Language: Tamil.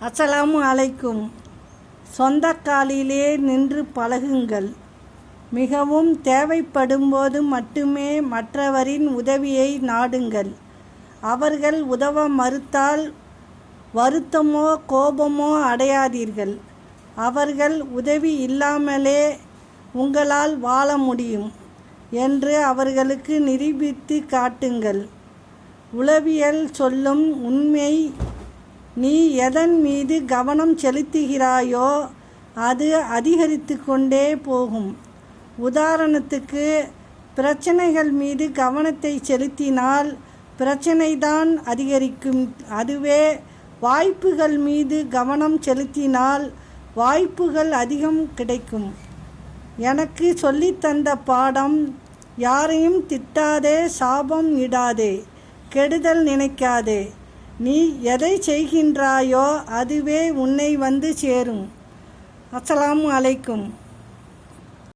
அஸ்ஸலாமு அலைக்கும். சொந்த காலிலே நின்று பழகுங்கள். மிகவும் தேவைப்படும்போது மட்டுமே மற்றவரின் உதவியை நாடுங்கள். அவர்கள் உதவ மறுத்தால் வருத்தமோ கோபமோ அடையாதீர்கள். அவர்கள் உதவி இல்லாமலே உங்களால் வாழ முடியும் என்று அவர்களுக்கு நிரூபித்து காட்டுங்கள். உளவியல் சொல்லும் உண்மை, நீ எதன் மீது கவனம் செலுத்துகிறாயோ அது அதிகரித்து கொண்டே போகும். உதாரணத்துக்கு, பிரச்சனைகள் மீது கவனத்தை செலுத்தினால் பிரச்சனைதான் அதிகரிக்கும். அதுவே வாய்ப்புகள் மீது கவனம் செலுத்தினால் வாய்ப்புகள் அதிகம் கிடைக்கும். எனக்கு சொல்லித்தந்த பாடம்: யாரையும் திட்டாதே, சாபம் இடாதே, கெடுதல் நினைக்காதே. நீ எதை செய்கின்றாயோ அதுவே உன்னை வந்து சேரும். அஸ்ஸலாமு அலைக்கும்.